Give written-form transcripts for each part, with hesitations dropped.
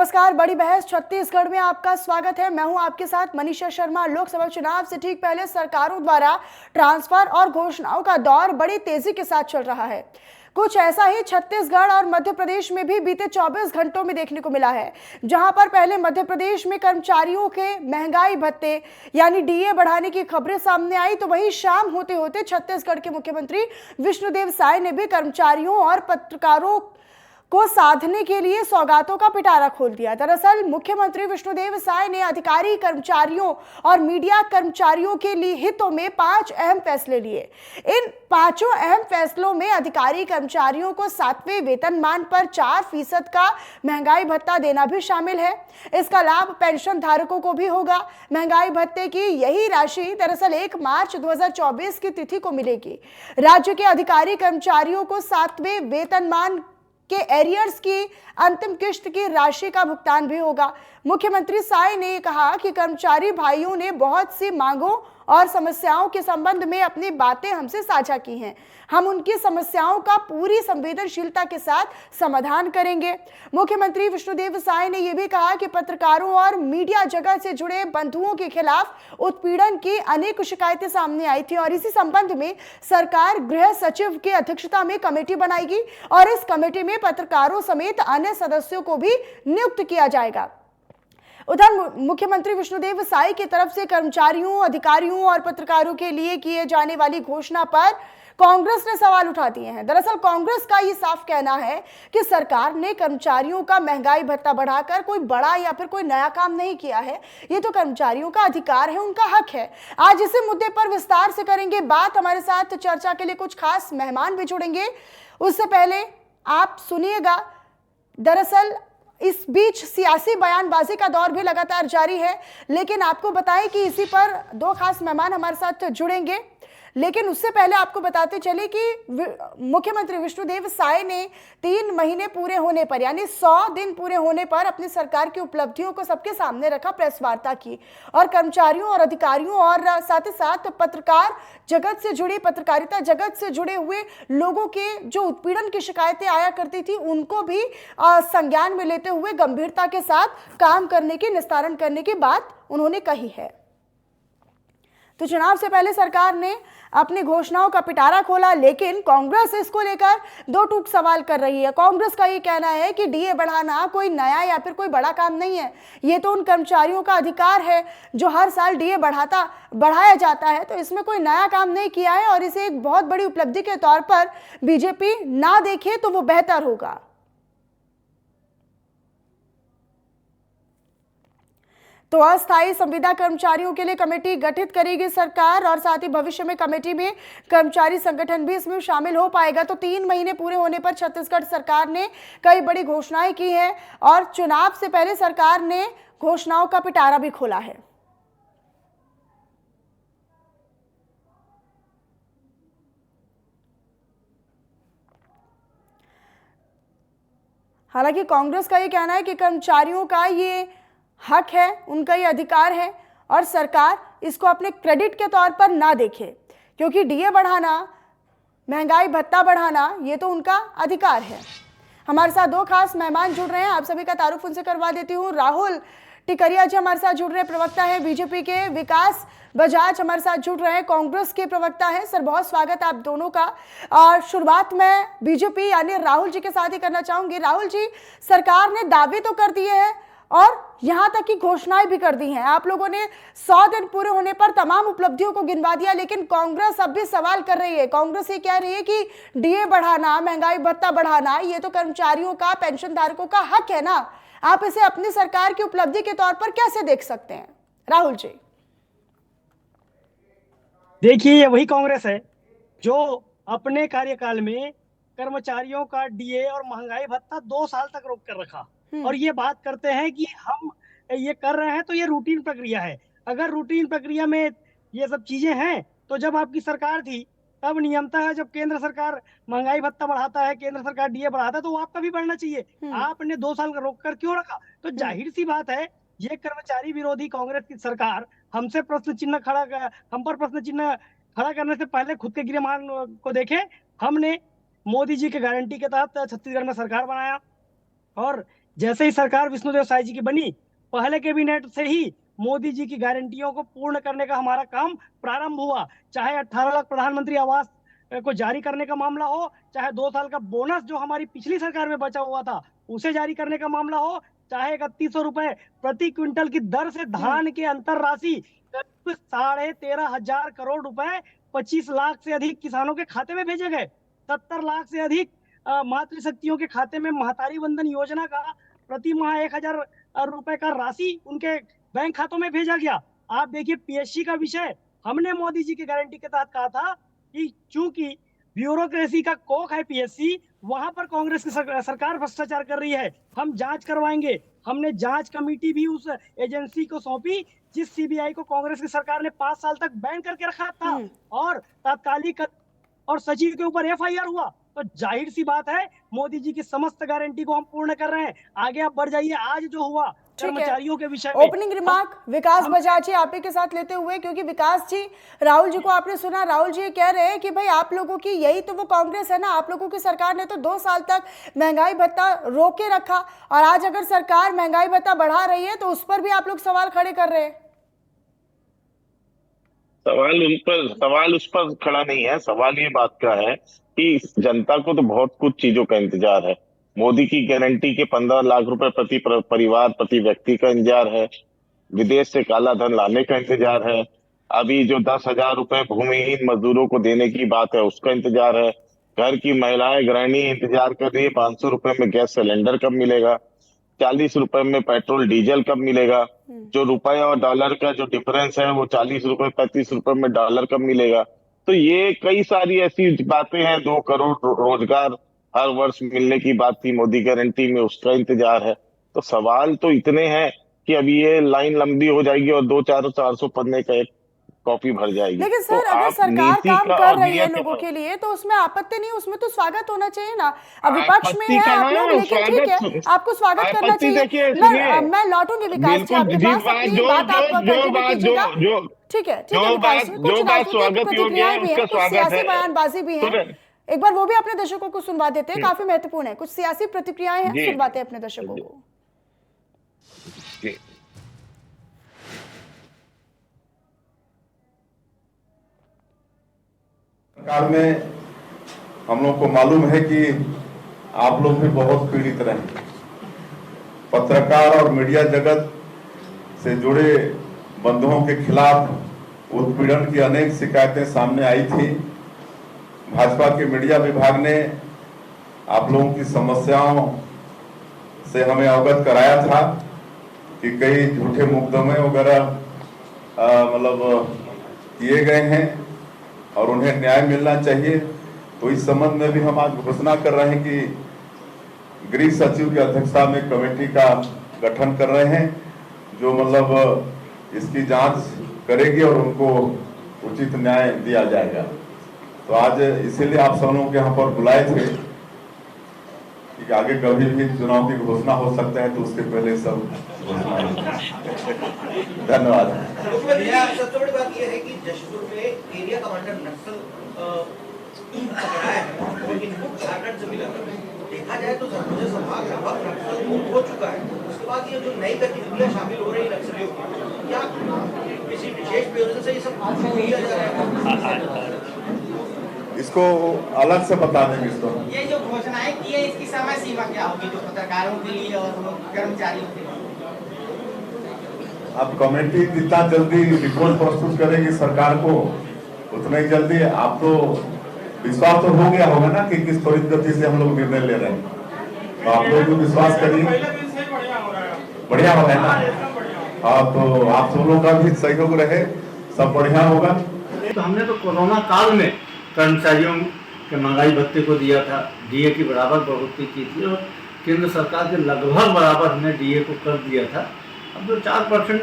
नमस्कार, बड़ी बहस छत्तीसगढ़ में आपका स्वागत है। मैं हूं आपके साथ मनीषा शर्मा। लोकसभा चुनाव से ठीक पहले सरकारों द्वारा ट्रांसफर और घोषणाओं का दौर बड़ी तेजी के साथ चल रहा है। कुछ ऐसा ही छत्तीसगढ़ और मध्य प्रदेश में भी बीते 24 घंटों में देखने को मिला है। जहां पर पहले मध्य प्रदेश में कर्मचारियों के महंगाई भत्ते यानी डीए बढ़ाने की खबरें सामने आई, तो वहीं शाम होते होते छत्तीसगढ़ के मुख्यमंत्री विष्णुदेव साय ने भी कर्मचारियों और पत्रकारों को साधने के लिए सौगातों का पिटारा खोल दिया। दरअसल मुख्यमंत्री विष्णुदेव साय ने अधिकारी कर्मचारियों और मीडिया कर्मचारियों के लिए हितों में 5 अहम फैसले लिए। इन 5 अहम फैसलों में अधिकारी कर्मचारियों को 7वें वेतनमान पर 4% का महंगाई भत्ता देना भी शामिल है। इसका लाभ पेंशन धारकों को भी होगा। महंगाई भत्ते की यही राशि दरअसल 1 मार्च 2024 की तिथि को मिलेगी। राज्य के अधिकारी कर्मचारियों को 7वें वेतनमान के एरियर्स की अंतिम किश्त की राशि का भुगतान भी होगा। मुख्यमंत्री साय ने कहा कि कर्मचारी भाइयों ने बहुत सी मांगों और समस्याओं के संबंध में अपनी बातें हमसे साझा की हैं। हम उनकी समस्याओं का पूरी संवेदनशीलता के साथ समाधान करेंगे। मुख्यमंत्री विष्णुदेव साय ने यह भी कहा कि पत्रकारों और मीडिया जगत से जुड़े बंधुओं के खिलाफ उत्पीड़न की अनेक शिकायतें सामने आई थी और इसी संबंध में सरकार गृह सचिव की अध्यक्षता में कमेटी बनाएगी और इस कमेटी में पत्रकारों समेत अन्य सदस्यों को भी नियुक्त किया जाएगा। उधर मुख्यमंत्री विष्णुदेव साय की तरफ से कर्मचारियों, अधिकारियों और पत्रकारों के लिए किए जाने वाली घोषणा पर कांग्रेस ने सवाल उठा दिए हैं। दरअसल कांग्रेस का ये साफ कहना है कि सरकार ने कर्मचारियों का महंगाई भत्ता बढ़ाकर कोई बड़ा या फिर कोई नया काम नहीं किया है। ये तो कर्मचारियों का अधिकार है, उनका हक है। आज इसी मुद्दे पर विस्तार से करेंगे बात। हमारे साथ चर्चा के लिए कुछ खास मेहमान भी जुड़ेंगे। उससे पहले आप सुनिएगा, दरअसल इस बीच सियासी बयानबाजी का दौर भी लगातार जारी है, लेकिन आपको बताएं कि इसी पर 2 खास मेहमान हमारे साथ जुड़ेंगे। लेकिन उससे पहले आपको बताते चले कि मुख्यमंत्री विष्णुदेव साय ने 3 महीने पूरे होने पर यानी 100 दिन पूरे होने पर अपनी सरकार की उपलब्धियों को सबके सामने रखा, प्रेस वार्ता की और कर्मचारियों और अधिकारियों और साथ ही साथ पत्रकार जगत से जुड़ी, पत्रकारिता जगत से जुड़े हुए लोगों के जो उत्पीड़न की शिकायतें आया करती थी उनको भी संज्ञान में लेते हुए गंभीरता के साथ काम करने की, निस्तारण करने की बात उन्होंने कही है। तो चुनाव से पहले सरकार ने अपनी घोषणाओं का पिटारा खोला, लेकिन कांग्रेस इसको लेकर 2 टूक सवाल कर रही है। कांग्रेस का ये कहना है कि डीए बढ़ाना कोई नया या फिर कोई बड़ा काम नहीं है। ये तो उन कर्मचारियों का अधिकार है जो हर साल डीए बढ़ाया जाता है, तो इसमें कोई नया काम नहीं किया है और इसे एक बहुत बड़ी उपलब्धि के तौर पर बीजेपी ना देखे तो वो बेहतर होगा। तो अस्थायी संविदा कर्मचारियों के लिए कमेटी गठित करेगी सरकार और साथ ही भविष्य में कमेटी में कर्मचारी संगठन भी इसमें शामिल हो पाएगा। तो 3 महीने पूरे होने पर छत्तीसगढ़ सरकार ने कई बड़ी घोषणाएं की हैं और चुनाव से पहले सरकार ने घोषणाओं का पिटारा भी खोला है। हालांकि कांग्रेस का यह कहना है कि कर्मचारियों का ये हक है, उनका ये अधिकार है और सरकार इसको अपने क्रेडिट के तौर पर ना देखे, क्योंकि डीए बढ़ाना, महंगाई भत्ता बढ़ाना ये तो उनका अधिकार है। हमारे साथ 2 खास मेहमान जुड़ रहे हैं, आप सभी का तारुफ उनसे करवा देती हूँ। राहुल टिकरिया जी हमारे साथ जुड़ रहे हैं, प्रवक्ता है बीजेपी के। विकास बजाज हमारे साथ जुड़ रहे हैं, कांग्रेस के प्रवक्ता हैं। सर बहुत स्वागत है आप दोनों का। और शुरुआत मैं बीजेपी यानी राहुल जी के साथ ही करना चाहूंगी। राहुल जी, सरकार ने दावे तो कर दिए हैं और यहां तक की घोषणाएं भी कर दी हैं। आप लोगों ने 100 दिन पूरे होने पर तमाम उपलब्धियों को गिनवा दिया, लेकिन कांग्रेस अब भी सवाल कर रही है। कांग्रेस ये कह रही है कि डीए बढ़ाना, महंगाई भत्ता बढ़ाना ये तो कर्मचारियों का, पेंशन धारकों का हक है ना। आप इसे अपनी सरकार की उपलब्धि के तौर पर कैसे देख सकते हैं राहुल जी? देखिए, ये वही कांग्रेस है जो अपने कार्यकाल में कर्मचारियों का डीए और महंगाई भत्ता 2 साल तक रोक कर रखा और ये बात करते हैं कि हम ये कर रहे हैं तो ये रूटीन प्रक्रिया है। अगर रूटीन प्रक्रिया में ये सब चीजें हैं तो जब आपकी सरकार थी तब नियमता है, जब केंद्र सरकार महंगाई भत्ता बढ़ाता है, केंद्र सरकार डीए बढ़ाता है, तो वो आपका भी बढ़ना चाहिए। आपने 2 साल का रोक कर क्यों रखा? तो जाहिर सी बात है, ये कर्मचारी विरोधी कांग्रेस की सरकार हम पर प्रश्न चिन्ह खड़ा करने से पहले खुद के गिरेमान को देखे। हमने मोदी जी के गारंटी के तहत छत्तीसगढ़ में सरकार बनाया और जैसे ही सरकार विष्णुदेव साय जी की बनी, पहले कैबिनेट से ही मोदी जी की गारंटियों को पूर्ण करने का हमारा काम प्रारंभ हुआ। चाहे 18 लाख प्रधानमंत्री आवास को जारी करने का मामला हो, चाहे 2 साल का बोनस जो हमारी पिछली सरकार में बचा हुआ था उसे जारी करने का मामला हो, चाहे 3100 रुपए प्रति क्विंटल की दर से धान की अंतर राशि करीब 13,500 करोड़ रुपए 25 लाख से अधिक किसानों के खाते में भेजे गए। 70 लाख से अधिक मातृशक्तियों के खाते में महतारी वंदन योजना का प्रति माह 1,000 रुपए का राशि उनके बैंक खातों में भेजा गया। आप देखिए पीएससी का विषय हमने मोदी जी की गारंटी के तहत कहा था कि चूंकि ब्यूरोक्रेसी का कोख है पीएससी, वहां पर कांग्रेस की सरकार भ्रष्टाचार कर रही है, हम जांच करवाएंगे। हमने जांच कमेटी भी उस एजेंसी को सौंपी जिस सीबीआई को कांग्रेस की सरकार ने 5 साल तक बैन करके रखा था, और तात्कालिक और सचिव के ऊपर एफआईआर हुआ। तो जाहिर सी बात है मोदी जी की समस्त गारंटी को हम पूर्ण कर रहे हैं। आगे आप बढ़ जाइए, आज जो हुआ कर्मचारियों के विषय में ओपनिंग रिमार्क विकास बजाज जी आप ही के साथ लेते हुए, क्योंकि विकास जी राहुल जी को आपने सुना, राहुल जी कह रहे हैं कि भाई आप लोगों की यही तो वो कांग्रेस है ना, आप लोगों की सरकार ने तो 2 साल तक महंगाई भत्ता रोक के रखा, और आज अगर सरकार महंगाई भत्ता बढ़ा रही है तो उस पर भी आप लोग सवाल खड़े कर रहे हैं। सवाल उस पर खड़ा नहीं है। सवाल ये बात का है कि जनता को तो बहुत कुछ चीजों का इंतजार है। मोदी की गारंटी के 15 लाख रुपए प्रति परिवार प्रति व्यक्ति का इंतजार है। विदेश से काला धन लाने का इंतजार है। अभी जो 10,000 रुपए भूमिहीन मजदूरों को देने की बात है उसका इंतजार है। घर की महिलाएं गृहिणी इंतजार कर रही है 500 रुपए में गैस सिलेंडर कब मिलेगा, 40 रुपए में पेट्रोल डीजल कब मिलेगा, जो रुपए और डॉलर का जो डिफरेंस है वो 40 रुपए 35 रुपए में डॉलर कब मिलेगा। तो ये कई सारी ऐसी बातें हैं। 2 करोड़ रोजगार हर वर्ष मिलने की बात थी मोदी गारंटी में, उसका इंतजार है। तो सवाल तो इतने हैं कि अभी ये लाइन लंबी हो जाएगी और 400 पन्ने का एक कॉपी भर जाएगी। लेकिन सर तो अगर सरकार काम कर रही है लोगों के के लिए तो उसमें आपत्ति नहीं, उसमें तो स्वागत होना चाहिए ना। अब विपक्ष में है आप लोग, लेकिन ठीक है आपको स्वागत करना चाहिए। मैं लौटूंगी विकास जी आपके पास, अपनी बात आप कंटिन्यू कीजिएगा। ठीक है विकास जी, कुछ राजनीतिक प्रतिक्रियाएं भी हैं, कुछ सियासी बयानबाजी भी है, एक बार वो भी अपने दर्शकों को सुनवा देते हैं, काफी महत्वपूर्ण है। कुछ सियासी प्रतिक्रियाएं हैं, सुनवाते हैं अपने दर्शकों को। सरकार में हम लोग को मालूम है कि आप लोग भी बहुत पीड़ित रहे। पत्रकार और मीडिया जगत से जुड़े बंधुओं के खिलाफ उत्पीड़न की अनेक शिकायतें सामने आई थी। भाजपा के मीडिया विभाग ने आप लोगों की समस्याओं से हमें अवगत कराया था कि कई झूठे मुकदमे वगैरह मतलब किए गए हैं और उन्हें न्याय मिलना चाहिए। तो इस संबंध में भी हम आज घोषणा कर रहे हैं कि गृह सचिव की अध्यक्षता में कमेटी का गठन कर रहे हैं जो मतलब इसकी जांच करेगी और उनको उचित न्याय दिया जाएगा। तो आज इसीलिए आप सब लोगों के यहाँ पर बुलाए थे कि आगे कभी भी चुनाव की घोषणा हो सकता है तो उसके पहले सब घोषणा। धन्यवाद। सबसे बड़ी बात यह है कि जशपुर में एरिया कमांडर नक्सल पकड़ा है और इनको झारखंड से मिला। देखा जाए तो सरगुजा संभाग लगभग नक्सल मुक्त हो चुका है। उसके बाद ये जो नई गतिविधियां शामिल हो रही नक्सलियों की, क्या किसी विशेष प्रयोजन से ये सब किया जा रहा है? इसको अलग से बता देंगे। इसको ये जो घोषणाएं की है इसकी समय सीमा क्या होगी जो पत्रकारों के लिए और कर्मचारियों के लिए? अब कमेटी जितना जल्दी रिपोर्ट प्रस्तुत करेगी सरकार को उतना ही जल्दी। आप तो विश्वास तो हो गया होगा ना कि किस त्वरित गति से हम लोग निर्णय ले रहे हैं। तो आप लोग भी विश्वास करिए, बढ़िया हो रहा है ना। हाँ तो आप सब लोग का भी सहयोग रहे, सब बढ़िया होगा। तो हमने तो कोरोना काल में कर्मचारियों के महंगाई भत्ते को दिया था, डीए की बराबर बढ़ोतरी की थी और केंद्र सरकार के लगभग बराबर हमने डीए को कर दिया था। अब जो 4%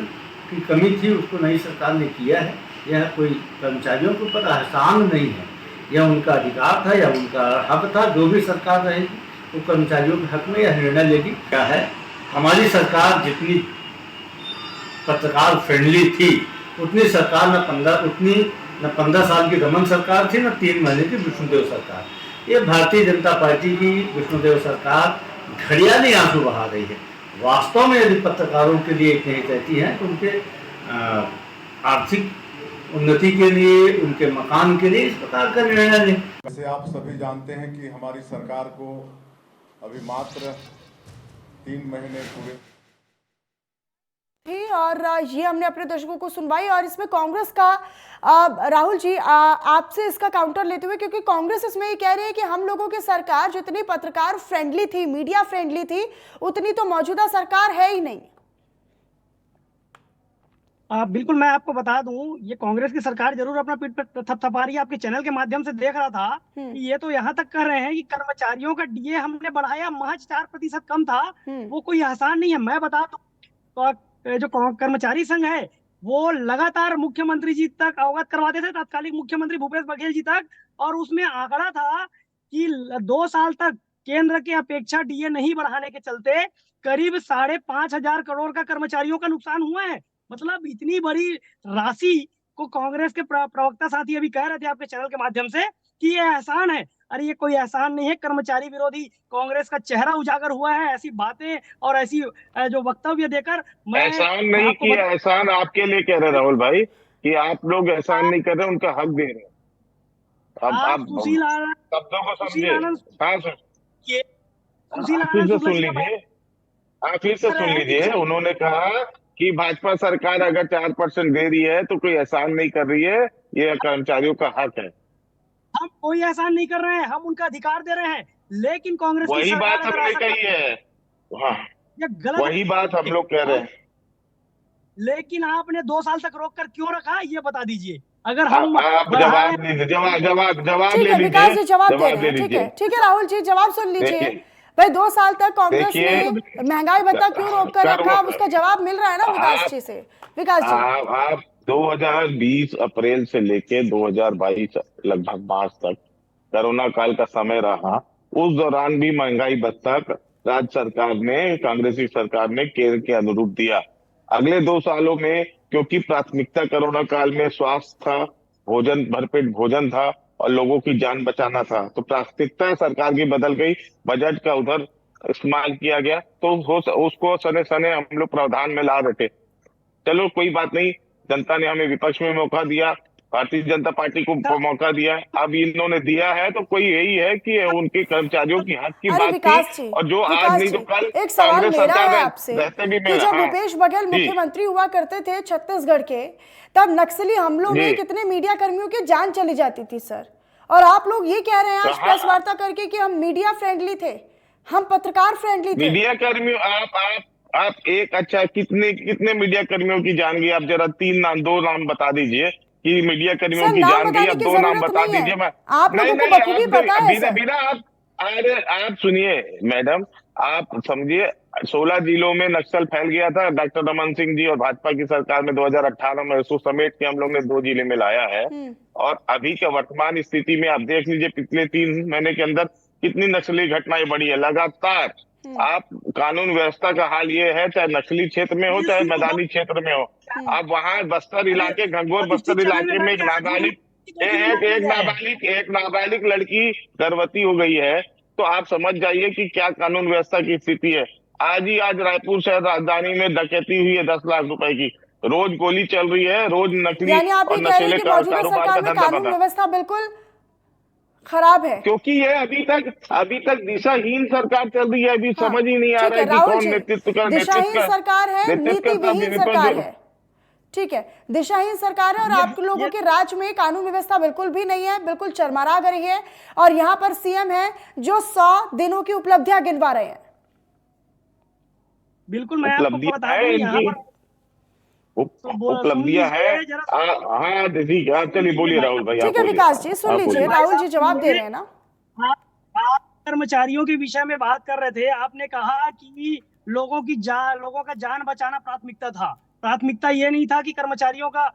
की कमी थी उसको नई सरकार ने किया है। यह कोई कर्मचारियों के ऊपर एहसान नहीं है, यह उनका अधिकार था या उनका हक था। जो भी सरकार रहेगी वो कर्मचारियों के हक में यह निर्णय लेगी। क्या है, हमारी सरकार जितनी पत्रकार फ्रेंडली थी उतनी सरकार न 15 साल की रमन सरकार थी, न 3 महीने की विष्णुदेव सरकार। ये भारतीय जनता पार्टी की विष्णुदेव सरकार घड़ियाली आंसू बहा रही है। वास्तव में यदि पत्रकारों के लिए एक नहीं कहती है तो उनके आर्थिक उन्नति के लिए, उनके मकान के लिए इस प्रकार का निर्णय लें। वैसे आप सभी जानते हैं कि हमारी सरकार को अभी मात्र 3 महीने पूरे थी और ये हमने अपने दर्शकों को सुनवाई। और इसमें कांग्रेस का राहुल जी आपसे इसका काउंटर लेते हुए, क्योंकि कांग्रेस इसमें ये कह रही है कि हम लोगों की सरकार जितनी पत्रकार फ्रेंडली थी, मीडिया फ्रेंडली थी, उतनी तो मौजूदा सरकार है ही नहीं। बिल्कुल, मैं आपको बता दूं, ये कांग्रेस की सरकार जरूर अपना पीठ पर थपथपा रही है। आपके चैनल के माध्यम से देख रहा था कि ये तो यहाँ तक कह रहे हैं कि कर्मचारियों का डीए हमने बढ़ाया, महज 4% कम था, वो कोई आसान नहीं है। मैं बता दूं, जो कर्मचारी संघ है वो लगातार मुख्यमंत्री जी तक अवगत करवाते थे, तत्कालीन मुख्यमंत्री भूपेश बघेल जी तक, और उसमें आंकड़ा था कि 2 साल तक केंद्र की अपेक्षा डीए नहीं बढ़ाने के चलते करीब 5,500 करोड़ का कर्मचारियों का नुकसान हुआ है। मतलब इतनी बड़ी राशि को कांग्रेस के प्रवक्ता साथी अभी कह रहे थे आपके चैनल के माध्यम से कि ये एहसान है। अरे ये कोई एहसान नहीं है, कर्मचारी विरोधी कांग्रेस का चेहरा उजागर हुआ है ऐसी बातें और ऐसी जो वक्तव्य देकर। मैं एहसान नहीं किया, एहसान आपके लिए कह रहे राहुल भाई कि आप लोग एहसान नहीं कर रहे, उनका हक दे रहे हैं। अब शब्दों को समझिए। हाँ सर, फिर से सुन लीजिए, आप फिर से सुन लीजिए। उन्होंने कहा कि भाजपा सरकार अगर 4% दे रही है तो कोई एहसान नहीं कर रही है, ये कर्मचारियों का हक है। हम कोई एहसान नहीं कर रहे हैं, हम उनका अधिकार दे रहे हैं, लेकिन कांग्रेस की वही बात हमने कही है। हाँ, वही बात हम लोग कह रहे हैं। लेकिन आपने 2 साल तक रोक कर क्यों रखा, ये बता दीजिए। अगर हम आप जवाब दीजिए, जवाब ठीक ले है, विकास जी लीजिए, जवाब दे जवाब रहे दे हैं। लीजिए। ठीक है राहुल जी, जवाब सुन लीजिए भाई। 2 साल तक कांग्रेस ने महंगाई भत्ता क्यों रोक कर रखा, अब उसका जवाब मिल रहा है ना विकास जी से। विकास जी, आप 2020 अप्रैल से लेके 2022 लगभग मार्च तक कोरोना काल का समय रहा, उस दौरान भी महंगाई भत्ता राज्य सरकार ने, कांग्रेसी सरकार ने केंद्र के अनुरूप दिया। अगले 2 सालों में क्योंकि प्राथमिकता कोरोना काल में स्वास्थ्य था, भोजन, भरपेट भोजन था और लोगों की जान बचाना था, तो प्राथमिकता सरकार की बदल गई, बजट का उधर इस्तेमाल किया गया, तो उसको सने सने हम लोग प्रावधान में ला रहे थे। चलो कोई बात नहीं, जनता ने हमें विपक्ष में मौका दिया, भारतीय जनता पार्टी को मौका दिया, अब इन्होंने दिया है तो कोई यही है कि उनके कर्मचारियों की हक की बात की, और जो आज नहीं तो कल एक सवाल मेरा है आपसे रहते कि जब भूपेश बघेल मुख्यमंत्री हुआ करते थे छत्तीसगढ़ के, तब नक्सली हमलों में कितने मीडिया कर्मियों की जान चली जाती थी सर, और आप लोग ये कह रहे हैं आज प्रेस वार्ता करके कि हम मीडिया फ्रेंडली थे, हम पत्रकार फ्रेंडली थे। मीडिया कर्मियों, आप एक अच्छा कितने मीडिया कर्मियों की जान गई? आप जरा 2 नाम बता दीजिए कि मीडिया कर्मियों की जान गई। आप 2 नाम बता दीजिए। मैं आप लोगों को बखूबी पता है सर। बिना आप सुनिए मैडम, आप समझिए, 16 जिलों में नक्सल फैल गया था। डॉक्टर रमन सिंह जी और भाजपा की सरकार में 2018 में उसको समेट के हम लोग ने 2 जिले में लाया है, और अभी के वर्तमान स्थिति में आप देख लीजिए पिछले 3 महीने के अंदर कितनी नक्सली घटनाएं बढ़ी है लगातार। आप कानून व्यवस्था का हाल ये है, चाहे नक्सली क्षेत्र में हो चाहे मैदानी क्षेत्र में हो। आप वहां बस्तर इलाके, घंघोर बस्तर इलाके में एक नाबालिग लड़की गर्भवती हो गई है, तो आप समझ जाइए कि क्या कानून व्यवस्था की स्थिति है। आज रायपुर शहर राजधानी में डकैती हुई है 10 लाख रुपए की, रोज गोली चल रही है, रोज नकली और नशीले कारोबार का धंधा कानून व्यवस्था बिल्कुल खराब है, क्योंकि ये अभी तक दिशाहीन सरकार चल रही है। अभी समझ ही नहीं आ रहा है कि कौन नेतृत्व कर, दिशाहीन सरकार है, नीतिविहीन सरकार है। ठीक है, दिशाहीन सरकार है और आप लोगों के राज्य में कानून व्यवस्था बिल्कुल भी नहीं है, बिल्कुल चरमरा गई है, और यहाँ पर सीएम है जो 100 दिनों की उपलब्धियां गिनवा रहे हैं। बिल्कुल, मैं आपको बता दूं यहाँ पर उपलब्धियां है। हाँ ठीक है, चलिए बोलिए राहुल भाई। ठीक है विकास जी, सुन लीजिए, राहुल जी जवाब दे रहे हैं ना। आप कर्मचारियों के विषय में बात कर रहे थे, आपने कहा कि लोगों का जान बचाना प्राथमिकता था। प्राथमिकता ये नहीं था कि कर्मचारियों का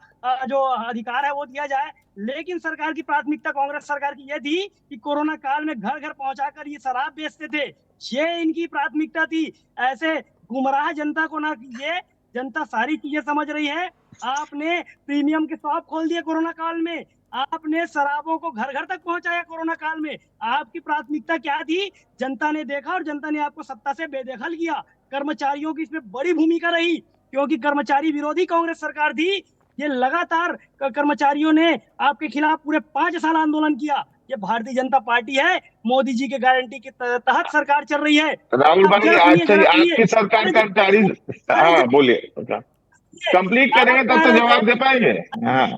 जो अधिकार है वो दिया जाए, लेकिन सरकार की प्राथमिकता, कांग्रेस सरकार की ये थी कि कोरोना काल में घर घर पहुंचाकर ये शराब बेचते थे, ये इनकी प्राथमिकता थी। ऐसे गुमराह जनता को ना कीजिए, जनता सारी चीजें समझ रही है। आपने प्रीमियम के शॉप खोल दिए कोरोना काल में, आपने शराबों को घर घर तक पहुंचाया कोरोना काल में। आपकी प्राथमिकता क्या थी? जनता ने देखा और जनता ने आपको सत्ता से बेदखल किया। कर्मचारियों की इसमें बड़ी भूमिका रही, क्योंकि कर्मचारी विरोधी कांग्रेस सरकार थी। ये लगातार कर्मचारियों ने आपके खिलाफ पूरे 5 साल आंदोलन किया। ये भारतीय जनता पार्टी है, मोदी जी के गारंटी के तहत सरकार चल रही है। राहुल भाई, अच्छा आपकी सरकार अरे कर्मचारी, हाँ बोलिए, कंप्लीट करेंगे तब तो जवाब दे पाएंगे। हाँ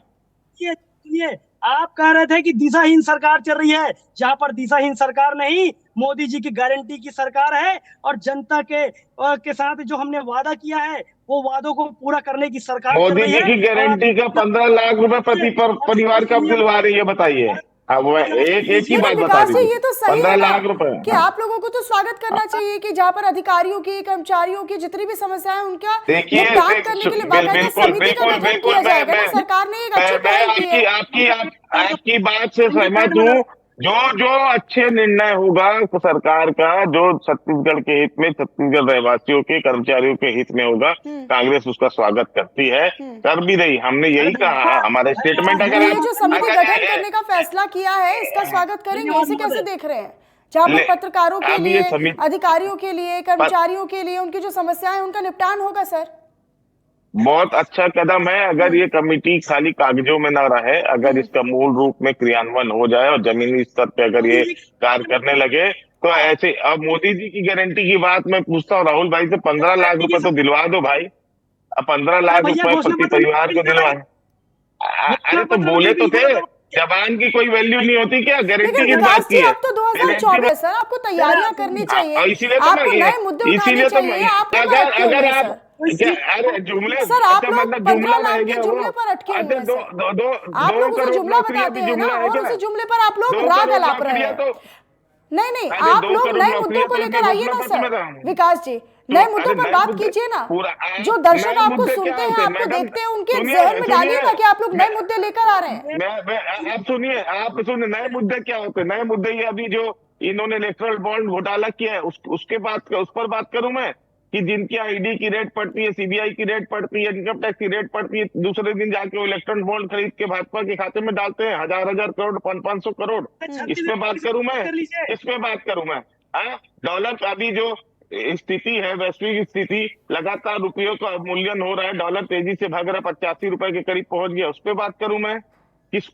सुनिए, आप कह रहे थे कि दिशाहीन सरकार चल रही है। यहाँ पर दिशाहीन सरकार नहीं, मोदी जी की गारंटी की सरकार है। और जनता के साथ जो हमने वादा किया है, वो वादों को पूरा करने की सरकार चल मोदी रही जी है। की गारंटी का 15 लाख रुपए प्रति परिवार कब दिलवा रही है बताइए? हाँ वो एक ही बात बता विकास जी, दीजिए। ये तो सही 15 है ना लाख रुपए कि आप लोगों को तो स्वागत करना चाहिए कि जहाँ पर अधिकारियों की, कर्मचारियों की जितनी भी समस्याएं हैं, उनका देखिए, निपटान करने के लिए बाकायदा समिति का गठन किया जाएगा ना। सरकार ने एक अच्छी पहल की है। आपकी बात से सहमत हूँ। जो अच्छे निर्णय होगा सरकार का, जो छत्तीसगढ़ के हित में, छत्तीसगढ़ रहवासियों के, कर्मचारियों के हित में होगा, कांग्रेस उसका स्वागत करती है, कर भी रही। हमने यही कहा, हमारा स्टेटमेंट अगर ये जो समिति गठन करने का फैसला किया है, इसका स्वागत करेंगे। इसे कैसे देख रहे हैं? जहाँ पर पत्रकारों के अब ये लिए, अधिकारियों के लिए, कर्मचारियों के लिए उनकी जो समस्याएं हैं, उनका निपटान होगा सर। बहुत अच्छा कदम है। अगर ये कमेटी खाली कागजों में ना रहे, अगर इसका मूल रूप में क्रियान्वयन हो जाए और जमीनी स्तर पे अगर ये कार्य करने लगे, तो ऐसे। अब मोदी जी की गारंटी की बात मैं पूछता हूँ राहुल भाई से, 15 लाख रुपए तो दिलवा दो भाई। अब 15 लाख रुपए प्रति परिवार को दिलवाए। अरे तो बोले तो थे, जबान की कोई वैल्यू नहीं होती क्या? गारंटी की बात की है। अब तो 2024 सर, आपको तैयारियां करनी चाहिए, इसीलिए आपको नए मुद्दे उठाने चाहिए। आप अगर आप अरे जुमले सर, आप लोग मतलब 15 जुमला लाख रह के गया जुमले वो। पर अटके हुए हैं दो सर। दो दो आप लोग 2 उसे करोड़ जुमला नौकरियां बताते भी हैं ना, जुमला है और क्या? उसी जुमले पर आप लोग 2 राग करोड़ अलाप रहे नौकरियां हैं। तो नहीं, अरे आप 2 लोग करोड़ नए मुद्दों नौकरियां को तो लेकर आइए ना घोषणा पत्र में सर। था। विकास जी, नए मुद्दों पर बात कीजिए ना। जो दर्शक आपको सुनते हैं, आपको देखते हैं, उनके जहन में डालिए ना कि आप लोग नए मुद्दे लेकर आ रहे हैं। आप सुनिए, नए मुद्दे क्या होते हैं? नए मुद्दे ये अभी जो इन्होंने इलेक्ट्रल बॉन्ड घोटाला किया है, उस पर बात करूं मैं, कि जिनकी आईडी की रेट पड़ती है, सीबीआई की रेट पड़ती है, इनकम टैक्स की रेट पड़ती है, दूसरे दिन जाके वो इलेक्ट्रल बॉन्ड खरीद के भाजपा के खाते में डालते हैं, हजार करोड़, 500 करोड़। इस पे बात करूं मैं। हाँ, डॉलर का अभी जो स्थिति है, वैश्विक स्थिति, लगातार रुपयों का अवमूल्यन हो रहा है, डॉलर तेजी से भाग रहा है, 85 रुपए के करीब पहुंच गया। उस पे बात करूं मैं? किस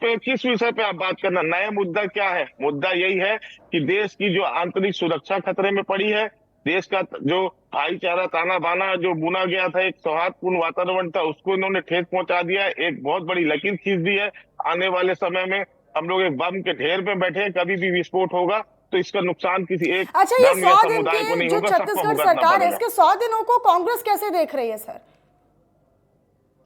विषय पे आप बात करना? नया मुद्दा क्या है? मुद्दा यही है कि देश की जो आंतरिक सुरक्षा खतरे में पड़ी है, देश का जो भाईचारा, ताना बाना जो बुना गया था, एक सौहार्दपूर्ण वातावरण था, उसको इन्होंने ठेस पहुंचा दिया है। एक बहुत बड़ी लकीर खींच दी है। आने वाले समय में हम लोग एक बम के ढेर में बैठे हैं, कभी भी विस्फोट होगा तो इसका नुकसान किसी एक अच्छा, ये धर्म या 100 दिन समुदाय को की नहीं जो होगा, सबको छत्तीसगढ़ भुगतना सरकार है, पड़ेगा। इसके 100 दिनों को कांग्रेस कैसे देख रही है सर?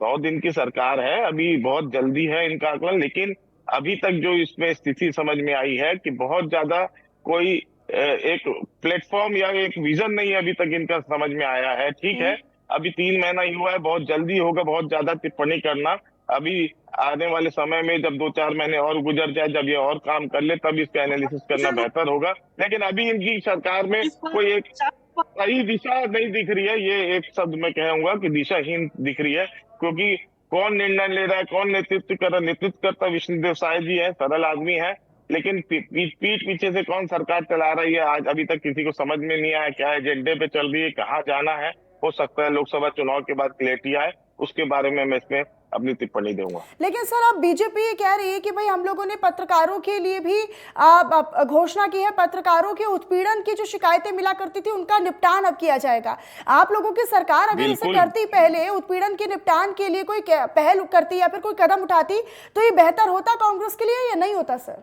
100 दिन की सरकार है, अभी बहुत जल्दी है इनका आकलन, लेकिन अभी तक जो इसमें स्थिति समझ में आई है कि बहुत ज्यादा कोई एक प्लेटफॉर्म या एक विजन नहीं अभी तक इनका समझ में आया है। ठीक है, अभी 3 महीना ही हुआ है, बहुत जल्दी होगा बहुत ज्यादा टिप्पणी करना। अभी आने वाले समय में जब 2-4 महीने और गुजर जाए, जब ये और काम कर ले, तब इसका एनालिसिस करना बेहतर होगा। लेकिन अभी इनकी सरकार में कोई एक सही दिशा नहीं दिख रही है। ये एक शब्द मैं कहूंगा कि दिशाहीन दिख रही है, क्योंकि कौन निर्णय ले रहा है, कौन नेतृत्व करता विष्णुदेव साय जी है, सरल आदमी है, लेकिन पीठ पीछे से कौन सरकार चला रही है, आज अभी तक किसी को समझ में नहीं आया। क्या एजेंडे पे चल रही है, कहाँ जाना है। हो सकता है लोकसभा चुनाव के बाद क्लैरिटी आए, उसके बारे में मैं इसमें अपनी टिप्पणी दूंगा। लेकिन सर, अब बीजेपी ये कह रही है कि भाई हम लोगों ने पत्रकारों के लिए भी घोषणा की है, पत्रकारों के उत्पीड़न की जो शिकायतें मिला करती थी, उनका निपटान अब किया जाएगा। आप लोगों की सरकार अगर इसे करती, पहले उत्पीड़न के निपटान के लिए कोई पहल करती या फिर कोई कदम उठाती, तो ये बेहतर होता कांग्रेस के लिए या नहीं होता सर?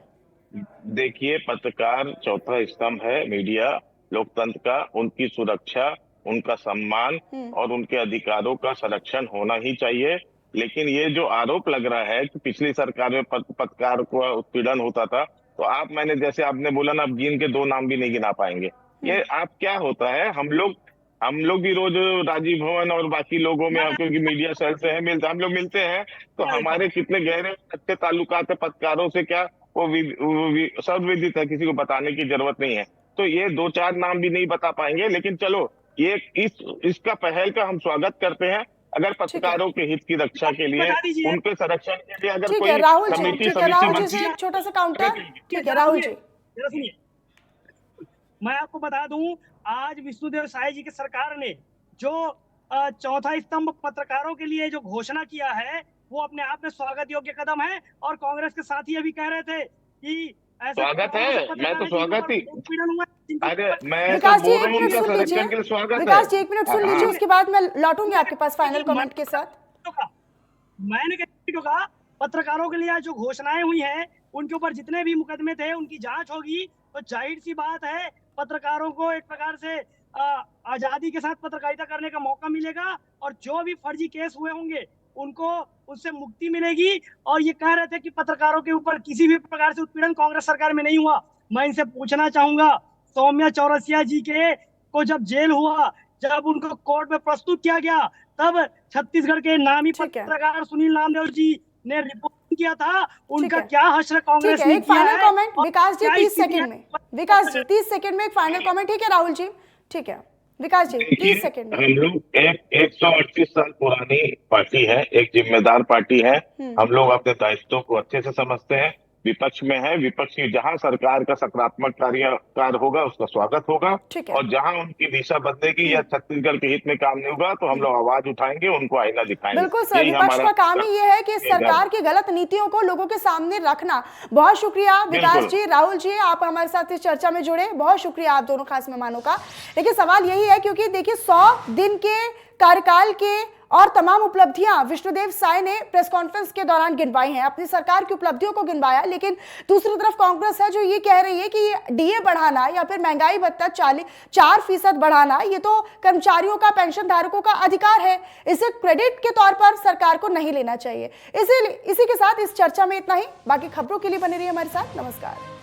देखिए, पत्रकार चौथा स्तंभ है मीडिया लोकतंत्र का। उनकी सुरक्षा, उनका सम्मान और उनके अधिकारों का संरक्षण होना ही चाहिए। लेकिन ये जो आरोप लग रहा है कि पिछली सरकार में पत्रकार को उत्पीड़न होता था, तो मैंने जैसे आपने बोला ना, आप गिन के 2 नाम भी नहीं गिना पाएंगे। ये आप क्या होता है, हम लोग भी रोज राजीव भवन और बाकी लोगों में, क्योंकि मीडिया सेल से है, हम लोग मिलते हैं, तो हमारे कितने गहरे अच्छे ताल्लुकात है पत्रकारों से, क्या वो सर्वविदित है, किसी को बताने की जरूरत नहीं है। तो ये 2-4 नाम भी नहीं बता पाएंगे, लेकिन चलो, ये इसका पहल का हम स्वागत करते हैं। अगर पत्रकारों के हित की रक्षा के लिए, बता दीजिए। उनके संरक्षण के लिए अगर ठीक कोई है राहुल जी, समिति ठीक है राहुल जी बनती से है। एक छोटा सा काउंटर। ठीक है राहुल जी, जरा सुनिए, मैं आपको बता दूं, आज विष्णुदेव साय जी की सरकार ने जो चौथा स्तंभ पत्रकारों के लिए जो घोषणा किया है, वो अपने आप में स्वागत योग्य कदम है। और कांग्रेस के साथी अभी कह रहे थे कि ऐसे स्वागत है, मैं तो स्वागत ही, अरे मैं तो विकास जी बोल एक रहा हूँ मिनट उनका सुन लीजिए। संरक्षण के लिए स्वागत है। विकास जी एक मिनट सुन लीजिए, हाँ। उसके बाद मैं लौटूंगी आपके पास फाइनल कमेंट के साथ। मैंने कहा पत्रकारों के लिए आज जो घोषणाएं हुई हैं, उनके ऊपर जितने भी मुकदमे थे उनकी जांच होगी, तो जाहिर सी बात है पत्रकारों को एक प्रकार से आजादी के साथ पत्रकारिता करने का मौका मिलेगा, और जो भी फर्जी केस हुए होंगे उनको उससे मुक्ति मिलेगी। और ये कह रहे थे कि पत्रकारों के ऊपर किसी भी प्रकार से उत्पीड़न कांग्रेस सरकार में नहीं हुआ। मैं इनसे पूछना चाहूंगा, सौम्या चौरसिया जी के को जब जेल हुआ, जब उनको कोर्ट में प्रस्तुत किया गया, तब छत्तीसगढ़ के नामी ठीक है। पत्रकार सुनील नामदेव जी ने रिपोर्ट किया था, उनका ठीक है। क्या हश्र कांग्रेस ठीक है, ने एक किया फाइनल है। कमेंट और विकास जी क्या 30 स्थिति सेकंड है? में। विकास जी 30 सेकंड में एक फाइनल कमेंट। ठीक है राहुल जी, ठीक है विकास जी 30 सेकंड हम में। लोग एक 138 साल पुरानी पार्टी है, एक जिम्मेदार पार्टी है। हम लोग अपने दायित्वों को अच्छे से समझते हैं। विपक्ष में है, विपक्ष की जहां सरकार का सकारात्मक कार्य होगा उसका स्वागत होगा, ठीक है। और जहां उनकी दिशा बदलेगी या छत्तीसगढ़ के हित में काम नहीं होगा तो हम लोग आवाज उठाएंगे, उनको आईना दिखाएंगे। बिल्कुल सर, यही विपक्ष हमारा का काम ही ये है कि सरकार की गलत नीतियों को लोगों के सामने रखना। बहुत शुक्रिया विकास जी, राहुल जी, आप हमारे साथ इस चर्चा में जुड़े, बहुत शुक्रिया आप दोनों खास मेहमानों का। देखिए सवाल यही है, क्योंकि देखिए 100 दिन के कार्यकाल के और तमाम उपलब्धियां विष्णुदेव साय ने प्रेस कॉन्फ्रेंस के दौरान गिनवाई हैं, अपनी सरकार की उपलब्धियों को गिनवाया। लेकिन दूसरी तरफ कांग्रेस है जो ये कह रही है कि डीए बढ़ाना या फिर महंगाई भत्ता 4% बढ़ाना, ये तो कर्मचारियों का, पेंशन धारकों का अधिकार है, इसे क्रेडिट के तौर पर सरकार को नहीं लेना चाहिए। इसी के साथ इस चर्चा में इतना ही। बाकी खबरों के लिए बने रहिए हमारे साथ। नमस्कार।